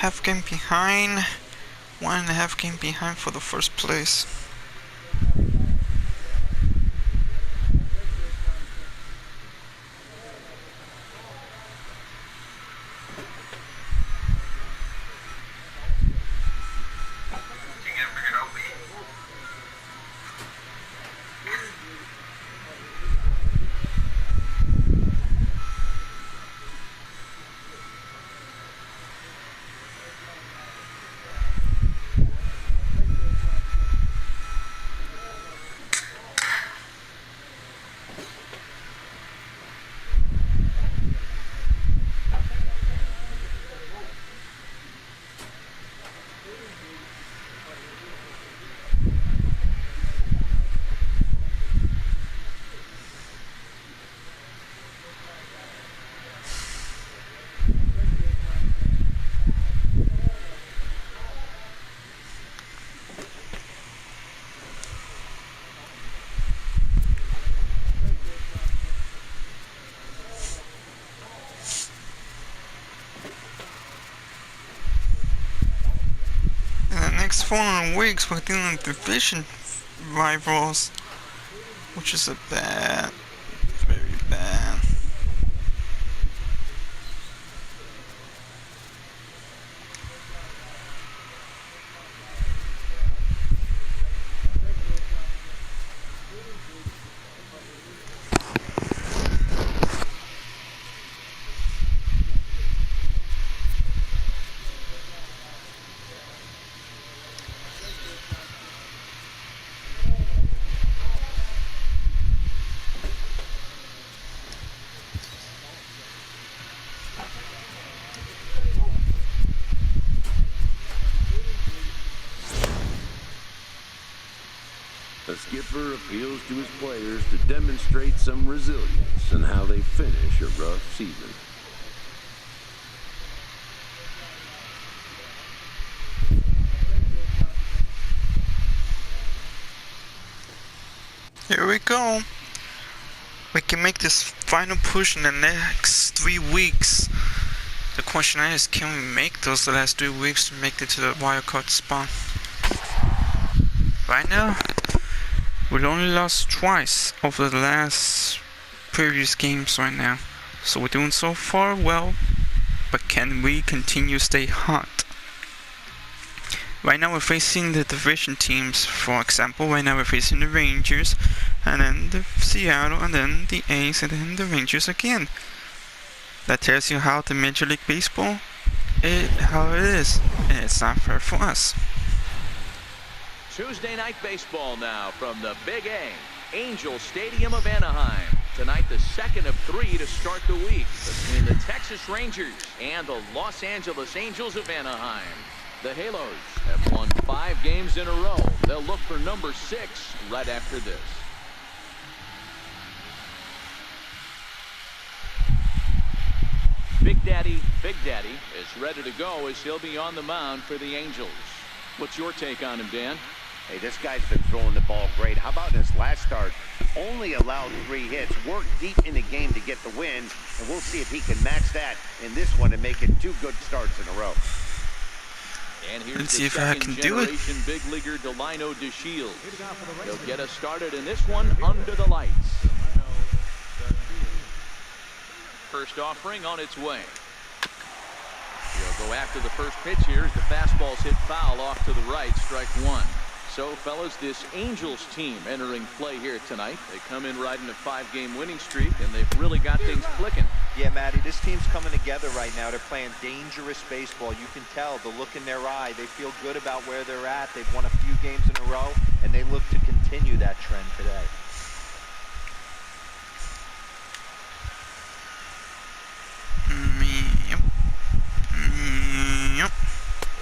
1.5 game behind. 1.5 game behind for the first place. Next 4 weeks we're dealing with division rivals, which is a bad, very bad. The skipper appeals to his players to demonstrate some resilience in how they finish a rough season. Here we go. We can make this final push in the next 3 weeks. The question is, can we make those the last 3 weeks to make it to the wildcard spot? Right now, we've only lost twice over the last previous games right now. So we're doing so far well, but can we continue to stay hot? Right now we're facing the division teams. For example, right now we're facing the Rangers, and then the Seattle, and then the A's, and then the Rangers again. That tells you how the Major League Baseball, how it is, and it's not fair for us. Tuesday night baseball now from the Big A, Angel Stadium of Anaheim. Tonight, the second of 3 to start the week between the Texas Rangers and the Los Angeles Angels of Anaheim. The Halos have won 5 games in a row. They'll look for number 6 right after this. Big Daddy is ready to go as he'll be on the mound for the Angels. What's your take on him, Dan? Hey, this guy's been throwing the ball great. How about in his last start? Only allowed 3 hits, worked deep in the game to get the win, and we'll see if he can match that in this one and make it 2 good starts in a row. And here's Let's the see if I can do it. second-generation big leaguer Delino DeShields. He'll get us started in this one under the lights. First offering on its way. He'll go after the first pitch here as the fastball's hit foul off to the right, strike 1. So, fellas, this Angels team entering play here tonight. They come in riding a 5-game winning streak, and they've really got things clicking. Yeah, Matty, this team's coming together right now. They're playing dangerous baseball. You can tell the look in their eye. They feel good about where they're at. They've won a few games in a row, and they look to continue that trend today.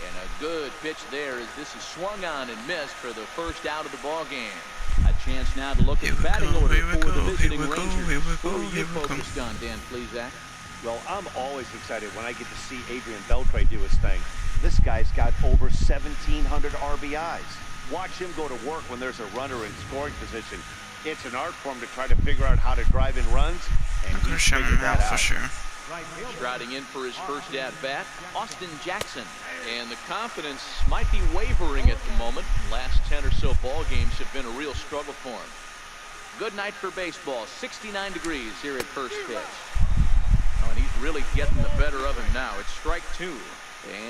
And a good pitch there as this is swung on and missed for the first out of the ball game. A chance now to look at batting order for the visiting Rangers. Who are you focused on, Dan Plesac? Well, I'm always excited when I get to see Adrian Beltre do his thing. This guy's got over 1,700 RBIs. Watch him go to work when there's a runner in scoring position. It's an art form to try to figure out how to drive in runs, and he's figured that out. For sure. Striding in for his first at-bat, Austin Jackson. And the confidence might be wavering at the moment. Last 10 or so ball games have been a real struggle for him. Good night for baseball. 69 degrees here at first pitch. Oh, and he's really getting the better of him now. It's strike two.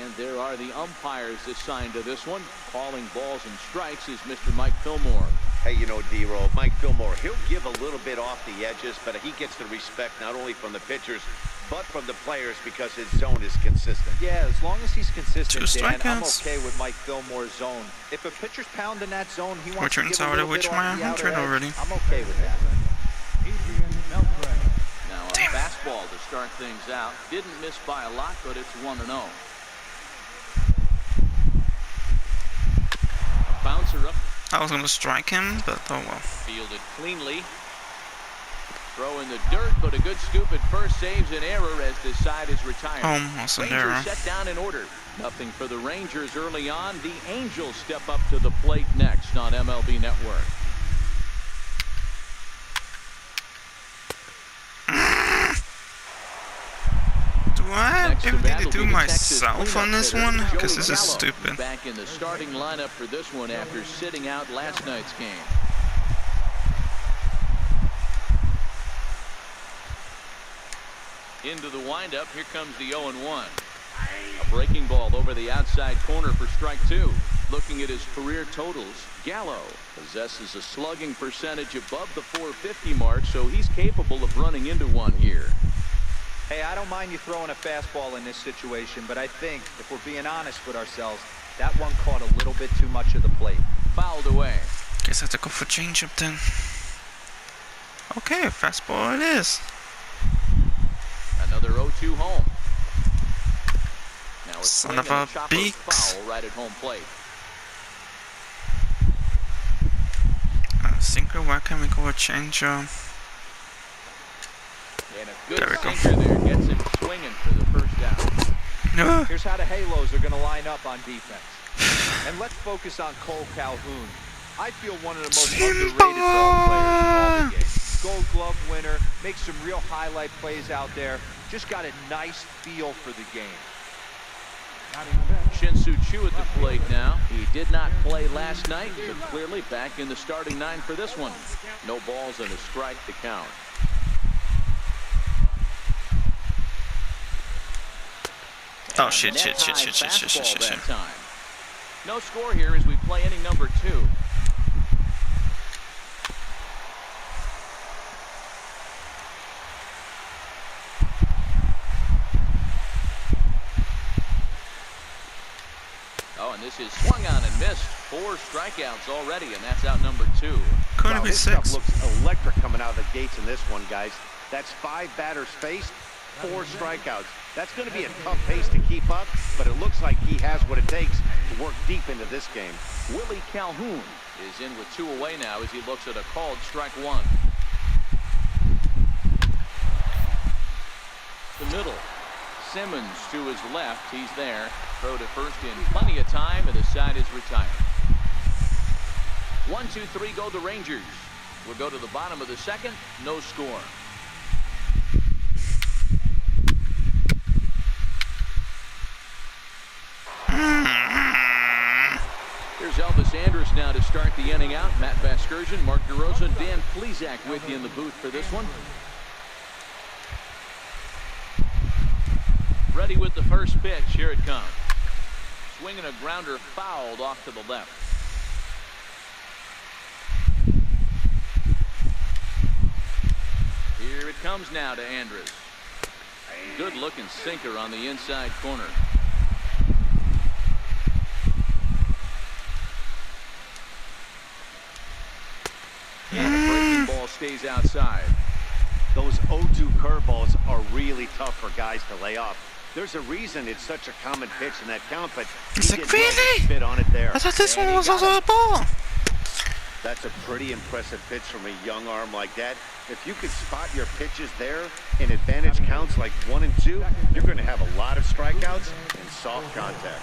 And there are the umpires assigned to this one. Calling balls and strikes is Mr. Mike Fillmore. Hey, you know, D-Roll, Mike Fillmore, he'll give a little bit off the edges, but he gets the respect not only from the pitchers, but from the players because his zone is consistent. Yeah, as long as he's consistent, Two Dan, I'm strikeouts. okay with Mike Fillmore's zone. If a pitcher's pounding that zone, he wants to Returns give a out little which bit my off the outer 100 edge. already. I'm okay with that. Now a fastball to start things out. Didn't miss by a lot, but it's 1-0. Bouncer up. I was gonna strike him, but oh well. Fielded cleanly. Throw in the dirt, but a good scoop at first saves an error as this side is retired. Almost an Rangers error. set down in order. Nothing for the Rangers early on. The Angels step up to the plate next on MLB Network. Do I have Next to bat everything to will do be the Texas myself on cleanup this hitter, one? Joey Because this is Gallo, stupid. back in the starting lineup for this one after sitting out last night's game. Into the windup. Here comes the 0-1. A breaking ball over the outside corner for strike two. Looking at his career totals, Gallo possesses a slugging percentage above the .450 mark, so he's capable of running into one here. Hey, I don't mind you throwing a fastball in this situation, but I think, if we're being honest with ourselves, that one caught a little bit too much of the plate. Fouled away. Guess I have to go for changeup then. Okay, fastball it is. Another 0-2 home. Now a Son swing of and a a chopper beaks. foul right at home plate. Sinker, why can't we go a changeup? And a good There we go. sinker there gets him swinging for the first out. No. Here's how the Halos are going to line up on defense. And let's focus on Cole Calhoun. I feel one of the most underrated ball players in all the game. Gold Glove winner, makes some real highlight plays out there. Just got a nice feel for the game. Shin-Soo Choo at the plate now. He did not play last night, but clearly back in the starting nine for this one. No balls and a strike to count. Oh, And shit, a shit, net shit, high shit, shit, shit, shit, fastball shit, that shit. time. No score here as we play inning number 2. Oh, and this is swung on and missed. 4 strikeouts already, and that's out number 2. Couldn't Wow, be this stuff 6. looks electric coming out of the gates in this one, guys. That's 5 batters faced, 4 strikeouts. That's going to be a tough pace to keep up, but it looks like he has what it takes to work deep into this game. Willie Calhoun is in with 2 away now as he looks at a called strike 1. The middle. Simmons to his left. He's there. Throw to first in plenty of time, and the side is retired. 1, 2, 3 go the Rangers. We'll go to the bottom of the second. No score. Here's Elvis Andrus now to start the inning out. Matt Vasgersian, Mark DeRosa, Dan Plesac with you in the booth for this one. Ready with the first pitch. Here it comes. Swinging a grounder fouled off to the left. Here it comes now to Andrus. Good looking sinker on the inside corner. And the breaking ball stays outside. Those 0-2 curveballs are really tough for guys to lay off. There's a reason it's such a common pitch in that count, but It's he like, did well to really? spit on it there. I thought this And one he was got also it. a ball. That's a pretty impressive pitch from a young arm like that. If you could spot your pitches there in advantage counts like 1 and 2, you're going to have a lot of strikeouts and soft contact.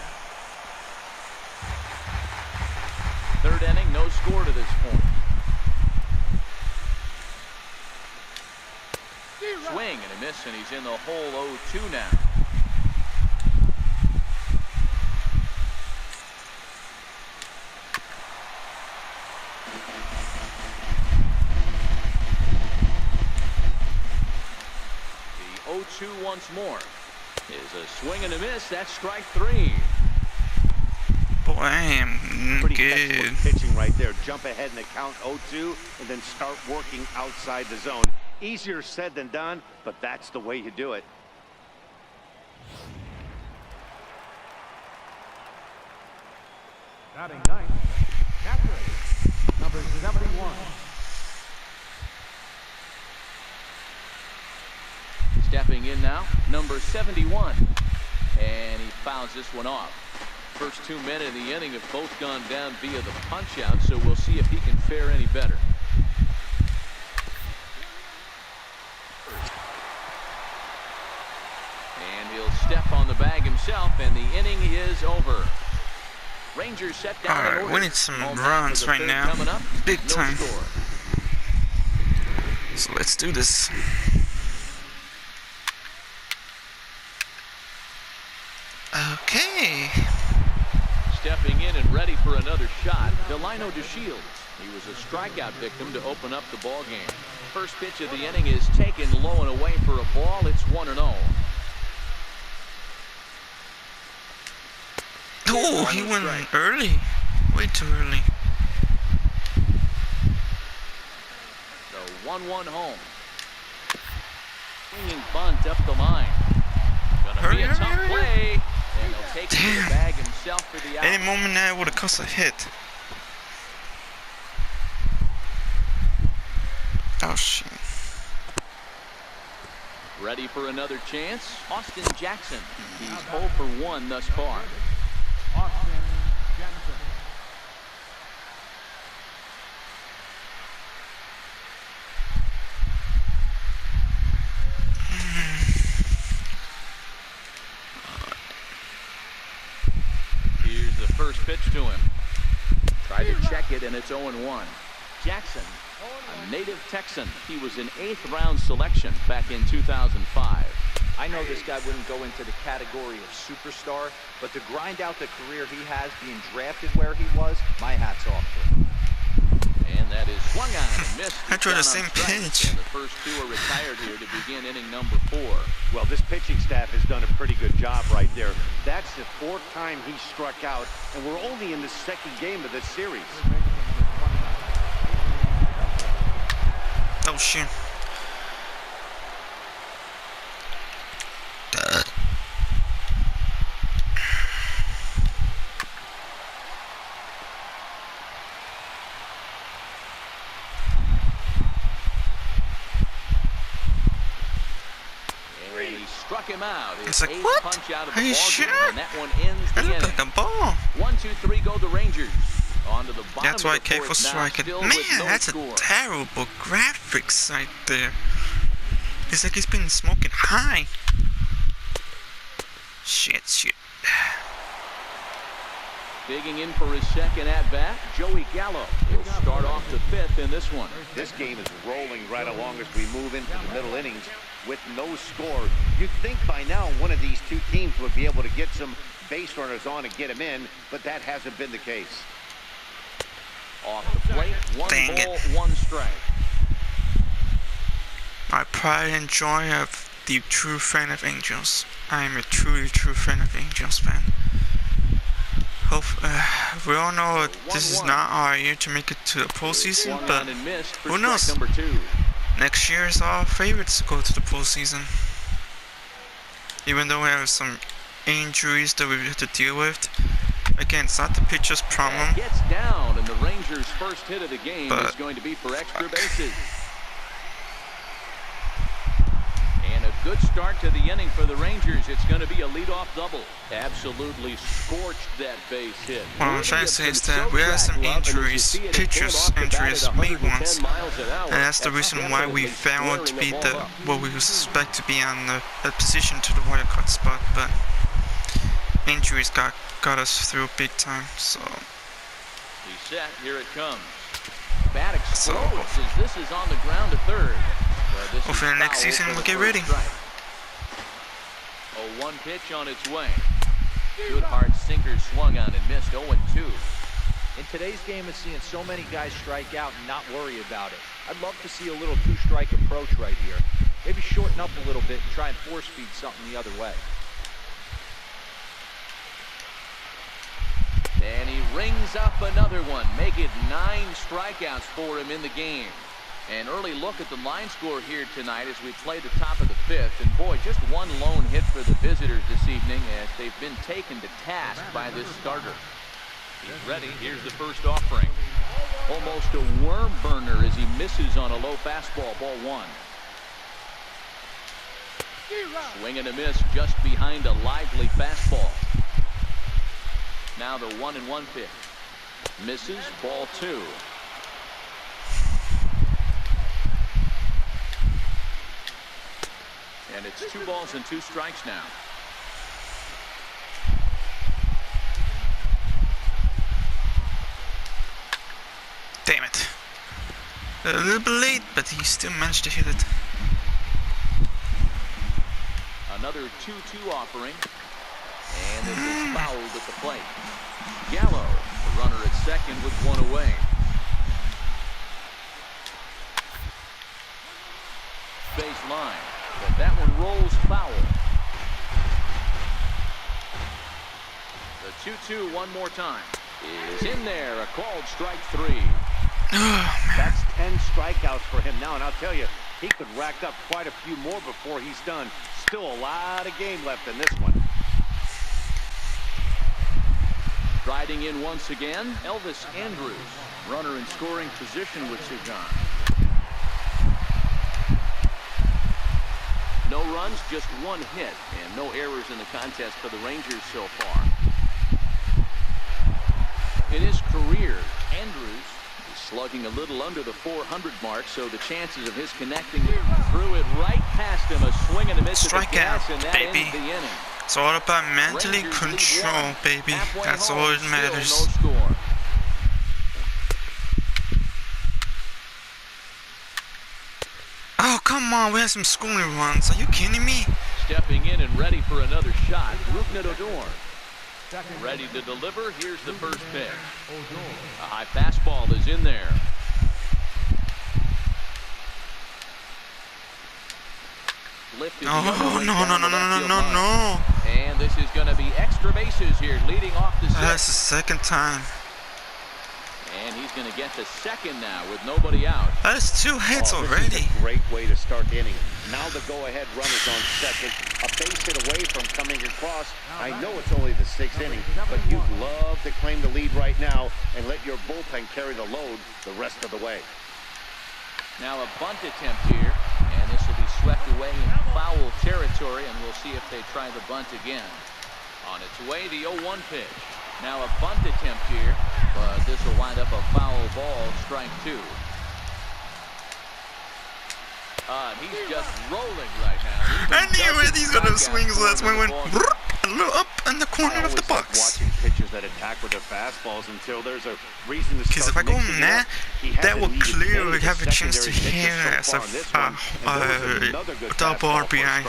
Third inning, no score to this point. Swing and a miss, and he's in the hole 0-2 now. The 0-2 once more. Is a swing and a miss. That's strike 3. Boy, I am Pretty good. textbook pitching right there. Jump ahead in the count 0-2 and then start working outside the zone. Easier said than done, but that's the way you do it. Batting ninth, catcher, number 71. Stepping in now, number 71. And he fouls this one off. First 2 men in the inning have both gone down via the punch out, so we'll see if he can fare any better. And he'll step on the bag himself, and the inning is over. Rangers set down. Alright, we need some runs right now. Big time. So let's do this. Okay. Stepping in and ready for another shot, Delino DeShields. He was a strikeout victim to open up the ball game. First pitch of the inning is taken low and away for a ball. It's 1-0. Oh, he went early. Way too early. The 1-1 home. Swinging bunt up the line. Gonna be a tough play. And he'll take it to the bag himself for the out. Any moment now would have cost a hit. Oh shit. Ready for another chance? Austin Jackson. He's 0 for 1 thus far. Austin Jensen. Here's the first pitch to him. Tried to check it, and it's 0-1. Jackson, a native Texan. He was an 8th round selection back in 2005. I know this guy wouldn't go into the category of superstar, but to grind out the career he has being drafted where he was, my hat's off to him. And that is swung on and missed. I tried the Down same on strikes, pitch. And the first 2 are retired here to begin inning number 4. Well, this pitching staff has done a pretty good job right there. That's the 4th time he struck out, and we're only in the 2nd game of this series. Oh shit. And he struck him out. His It's like, 8th what? punch out of Are the you ball sure? game, and that one ends the That looked inning. like a ball. 1, 2, 3 go the Rangers. On to the bottom That's why of the K for 4th now, striking. still Man, with no that's score. a terrible graphics right there. It's like he's been smoking high. Shit. Digging in for his second at-bat, Joey Gallo. He'll start off the 5th in this one. This game is rolling right along as we move into the middle innings with no score. You'd think by now one of these two teams would be able to get some base runners on and get them in, but that hasn't been the case. Off the plate, 1 Dang ball, it. 1 strike. My pride and joy of the true fan of Angels. I am a truly true fan of Angels fan. Hope, we all know this is not our year to make it to the postseason, Swung but on and missed for who strike knows? number 2. Next year is our favorites to go to the postseason. Even though we have some injuries that we have to deal with. Again, it's not the pitcher's problem. Gets down, and the Rangers' first hit of the game But- is going to be for extra bases. And a good start to the inning for the Rangers. It's going to be a leadoff double. Absolutely scorched that base hit. What I'm trying to say is that we have some injuries, pitchers injuries, big ones, and that's the reason why we failed to be the what we suspect to be on the position to the wild card spot. But injuries got us through big time. So He's set. Here it comes. Bat explodes as this is on the ground to 3rd. This is hopefully next foul season for we'll the get first ready. strike. A 1 pitch on its way. Good hard sinker swung on and missed. 0-2. In today's game, it's seeing so many guys strike out and not worry about it. I'd love to see a little two-strike approach right here. Maybe shorten up a little bit and try and force feed something the other way. And he rings up another one. Make it 9 strikeouts for him in the game. An early look at the line score here tonight as we play the top of the 5th. And boy, just one lone hit for the visitors this evening as they've been taken to task by this starter. He's ready. Here's the first offering. Almost a worm burner as he misses on a low fastball. Ball 1. Swing and a miss just behind a lively fastball. Now the 1-1 pitch. Misses. Ball 2. And it's 2 balls and 2 strikes now. Damn it. A little bit late, but he still managed to hit it. Another 2-2 offering. And this is fouled at the plate. Gallo, the runner at second with 1 away. Baseline. But that one rolls foul. The 2-2 one more time is in there. A called strike 3. That's 10 strikeouts for him now, and I'll tell you, he could rack up quite a few more before he's done. Still a lot of game left in this one. Riding in once again, Elvis Andrews, runner in scoring position with Sagan. No runs, just 1 hit, and no errors in the contest for the Rangers so far. In his career, Andrews is slugging a little under the 400 mark, so the chances of his connecting threw it right past him. A swing and a miss at the gas, and that ends the inning. It's all about mentally control, baby. That's all that matters. No score. Oh, come on. We have some scoring runs. Are you kidding me? Stepping in and ready for another shot, Rougned Odor. Ready to deliver. Here's the first pitch. A high fastball is in there. Lifted No. And this is going to be extra bases here, leading off the 6th. That's the second time. And he's going to get to second now with nobody out. That's 2 hits already. This is a great way to start the inning. Now the go-ahead runner's on second. A base hit away from coming across. I know it's only the 6th inning, but you'd love to claim the lead right now and let your bullpen carry the load the rest of the way. Now a bunt attempt here, and this will be swept away in foul territory, and we'll see if they try the bunt again. On its way, the 0-1 pitch. Now a bunt attempt here, but this will wind up a foul ball, strike 2. He's just rolling right now. I knew it. He's gonna swing, so that's why I went a little up in the corner of the box. Watching pitchers that attack with their fastballs until there's a reason to start. Because if I go mixing it nah, up, that will clearly have a chance to hit as a double RBI.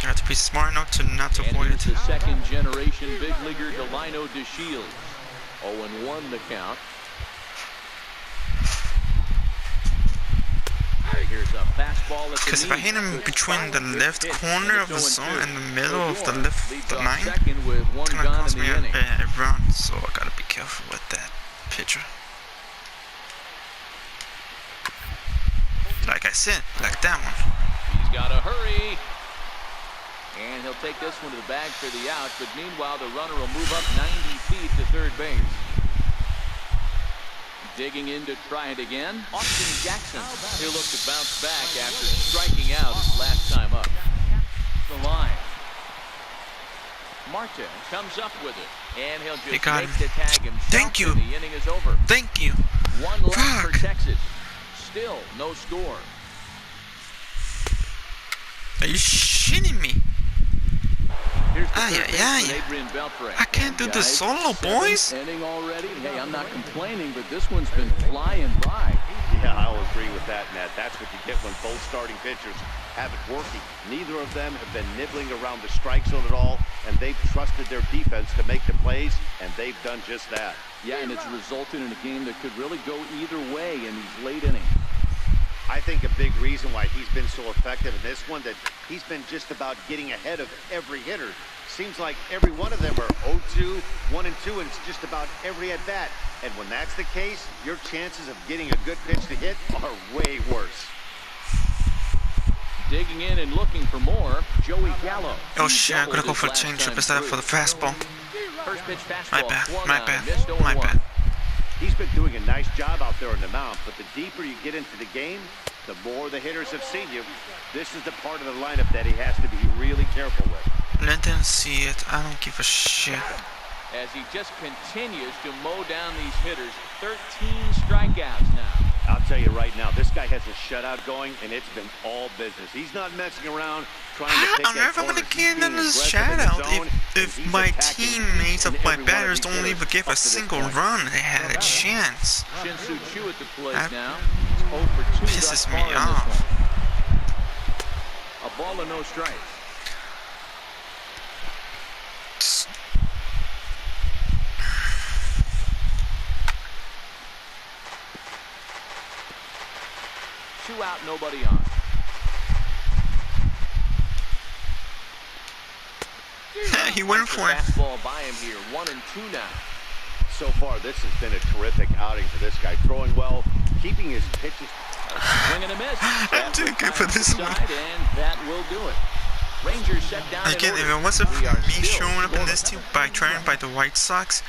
You have to be smart enough to not avoid it. The second generation big leaguer Delino DeShields. 0-1 the count. Here's a fastball at the Because if I hit him between the left corner of the zone and the middle of the left line, it's gonna cost me a run. So I gotta be careful with that pitcher. Like I said, like that one. He's got to hurry. And he'll take this one to the bag for the out. But meanwhile, the runner will move up 90 feet to third base. Digging in to try it again. Austin Jackson. He'll look to bounce back after striking out his last time up. The line. Marte comes up with it. And he'll just make the tag himself. Thank you. And the inning is over. Thank you. 1 left for Texas. Still no score. Are you shitting me? I can't do this solo, boys. Inning already. Hey, I'm not complaining, but this one's been flying by. Yeah, I'll agree with that, Matt. That's what you get when both starting pitchers have it working. Neither of them have been nibbling around the strike zone at all, and they've trusted their defense to make the plays, and they've done just that. Yeah, and it's resulted in a game that could really go either way in these late innings. I think a big reason why he's been so effective in this one, that he's been just about getting ahead of every hitter. Seems like every one of them are 0-2, 1-2, and it's just about every at-bat. And when that's the case, your chances of getting a good pitch to hit are way worse. Digging in and looking for more, Joey Gallo. Oh shit, I'm gonna go for the changeup instead of for the fastball. First pitch fastball. My bad, my bad, Missed 0-1. my bad. He's been doing a nice job out there on the mound, but the deeper you get into the game, the more the hitters have seen you. This is the part of the lineup that he has to be really careful with. Let them see it. I don't give a shit. As he just continues to mow down these hitters. 13 strikeouts now. I'll tell you right now, this guy has a shutout going, and it's been all business. He's not messing around trying to pick I'm never gonna get in this shutout if my teammates of my batters don't even give a single run. They had a chance. Shin-Soo Choo at the plate That now. He's 0 for 2 pisses thus me far in this off. one. A ball and no strikes. Two out, nobody on. He went for it. Fastball by him here. 1-2 now. So far, this has been a terrific outing for this guy. Throwing well, keeping his pitches. Swing and a miss. I'm doing good for this one. And that will do it. Rangers set down Again, if it wasn't for me showing up in this team by the White Sox,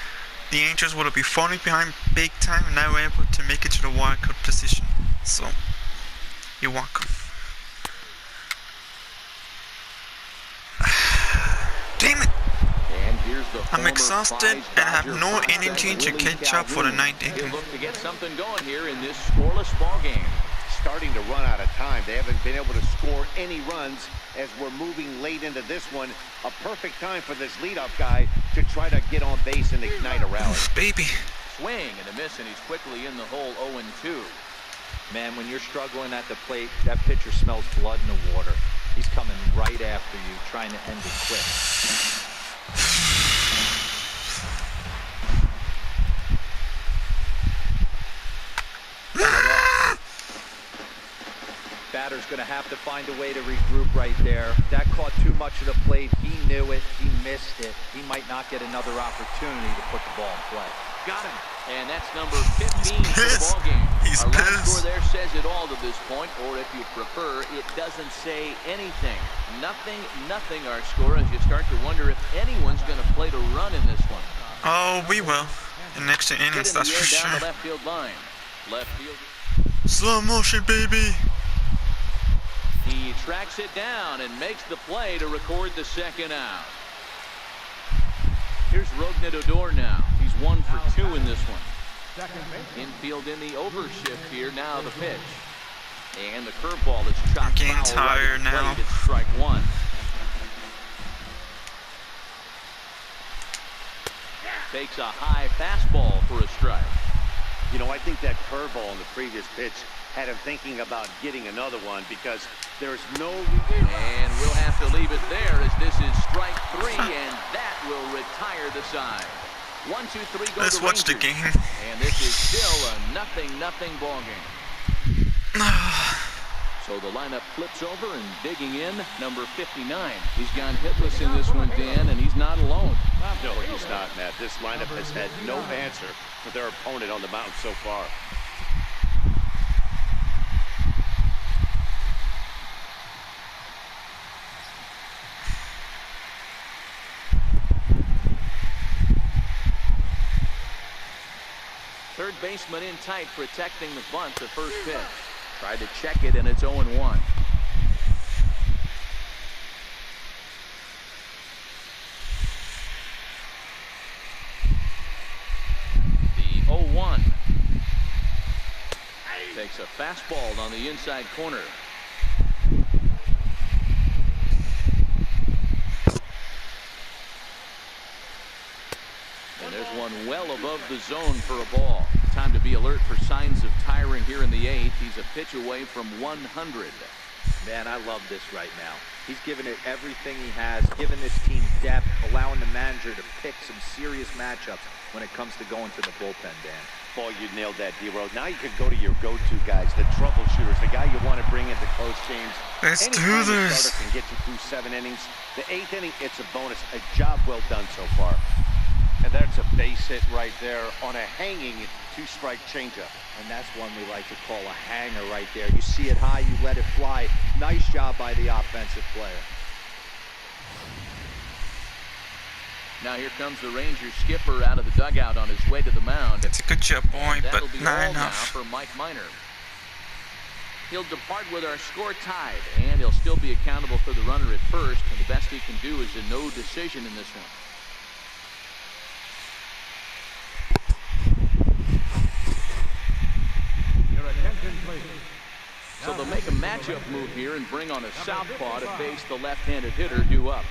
the Angels would have been falling behind big time, and now we're able to make it to the wild card position. So, you're welcome. Damn it! And here's the I'm exhausted and have no energy to catch up for the ninth He'll inning. look to get something going here in this scoreless ball game. Starting to run out of time. They haven't been able to score any runs as we're moving late into this one. A perfect time for this leadoff guy to try to get on base and ignite a rally. Baby. Swing and a miss, and he's quickly in the hole. 0-2. Man, when you're struggling at the plate, that pitcher smells blood in the water. He's coming right after you, trying to end it quick. Batter's going to have to find a way to regroup right there. That caught too much of the plate. He knew it. He missed it. He might not get another opportunity to put the ball in play. Got him. And that's number 15 for the ball game. He's Our last pissed. score there says it all to this point, or if you prefer, it doesn't say anything. Nothing our score, as you start to wonder if anyone's going to play to run in this one. Oh, we will. In extra innings, Hit in that's the for air down sure. the left field line. Left field. Slow motion, baby. He tracks it down and makes the play to record the second out. Here's Rougned Odor now. He's 1 for 2 in this one. Infield in the overshift here. Now the pitch. And the curveball that's chopped I'm getting foul right tired at the plate. now. It's strike one. Takes a high fastball for a strike. You know, I think that curveball in the previous pitch had him thinking about getting another one, because there's no... And we'll have to leave it there, as this is strike 3, and that will retire the side. 1, 2, 3, go Let's to watch the Rangers. game. And this is still a 0-0 ball game. So the lineup flips over, and digging in, number 59. He's gone hitless in this one, Dan, and he's not alone. No, he's not, Matt. This lineup has had no answer for their opponent on the mound so far. Third baseman in tight, protecting the bunt, the first pitch. Tried to check it, and it's 0-1. The 0-1. Takes a fastball on the inside corner. And there's one well above the zone for a ball. time to be alert for signs of tiring here in the 8th. He's a pitch away from 100. Man, I love this right now. He's given it everything he has, given this team depth, allowing the manager to pick some serious matchups when it comes to going to the bullpen, Dan. Boy, you nailed that, D-Row. Now you can go to your go-to guys, the troubleshooters, the guy you want to bring into close games. Let's do Anytime a this. starter can get you through 7 innings. The 8th inning, it's a bonus. A job well done so far. And that's a base hit right there on a hanging 2-strike changeup. And that's one we like to call a hanger right there. You see it high, you let it fly. Nice job by the offensive player. Now here comes the Rangers skipper out of the dugout on his way to the mound. It's a good job, boy, but That'll be not all now enough. for Mike Minor. He'll depart with our score tied, and he'll still be accountable for the runner at first. And the best he can do is a no decision in this one. Your attention, please. So they'll make a matchup move here and bring on a southpaw to face the left-handed hitter due up.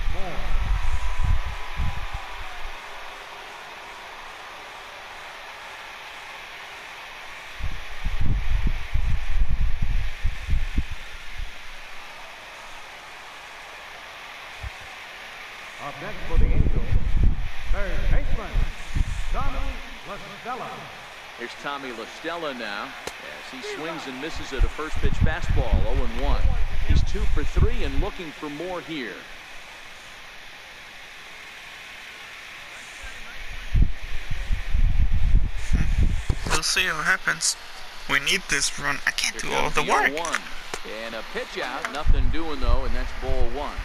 Up next for the Angels, third baseman, Tommy LaStella. Here's Tommy LaStella now as he swings and misses at a first pitch fastball, 0-1. He's 2 for 3 and looking for more here. We'll see what happens. We need this run. I can't Here do all comes the work. 0-1. And a pitch out, nothing doing though, and that's ball 1.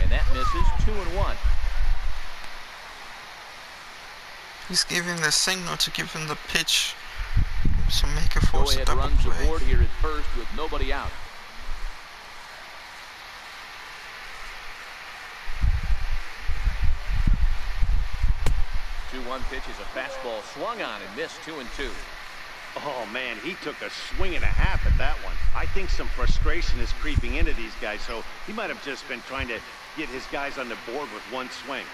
That misses, 2-1. He's giving the signal to give him the pitch. So make a force a Go-ahead double runs play. aboard here at first with nobody out. Two-one pitch is a fastball swung on and missed, 2-2. Oh, man, he took a swing and a half at that one. I think some frustration is creeping into these guys, so he might have just been trying to get his guys on the board with one swing.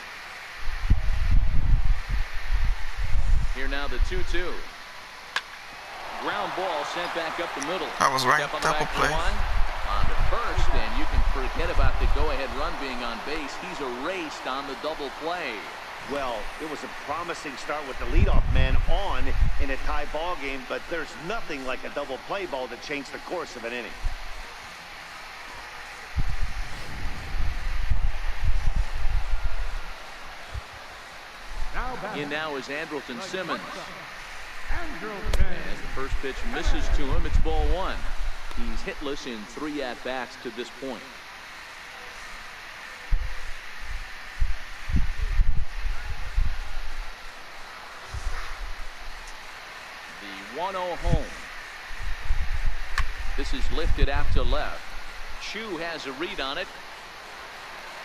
Here now the 2-2. Ground ball sent back up the middle. I was right. Step on the Double back play. one. On to first, and you can forget about the go-ahead run being on base. He's erased on the double play. Well, it was a promising start with the leadoff man on in a tie ball game, but there's nothing like a double play ball to change the course of an inning. Now batting, In now is Andrelton Simmons. Andrelton. As the first pitch misses to him, it's ball 1. He's hitless in 3 at-bats to this point. The 1-0 home. This is lifted out to left. Chu has a read on it.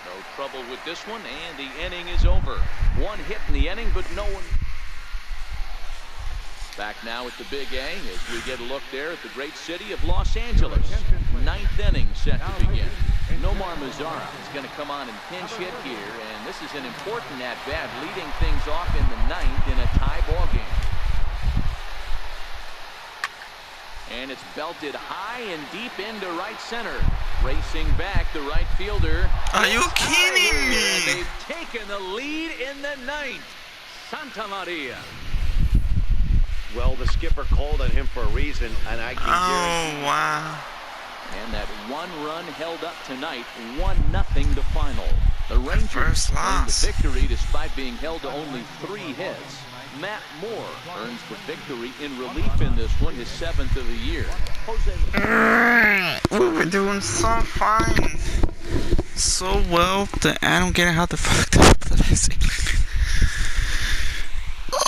No trouble with this one, and the inning is over. 1 hit in the inning, but no one. Back now at the Big A as we get a look there at the great city of Los Angeles. 9th inning set to begin. Nomar Mazara is going to come on and pinch hit here, and this is an important at-bat, leading things off in the 9th in a tie ball game. And it's belted high and deep into right center. Racing back, the right fielder. Are you kidding me? And they've taken the lead in the 9th. Santa Maria. Well, the skipper called on him for a reason, and I can guarantee. Oh, wow. And that 1 run held up tonight, 1-0 the final. The Rangers first earned loss. the victory despite being held to only 3 hits. Matt Moore earns the victory in relief in this one, his 7th of the year. We were doing so fine. So well that I don't get how the fuck that is.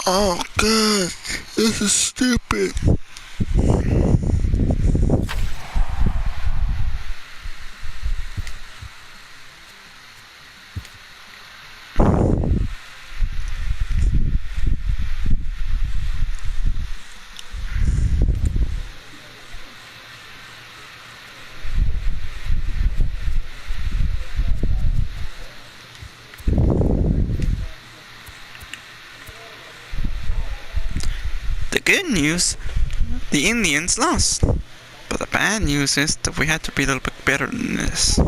Oh, God. This is stupid. good news, the Indians lost. But the bad news is that we had to be a little bit better than this.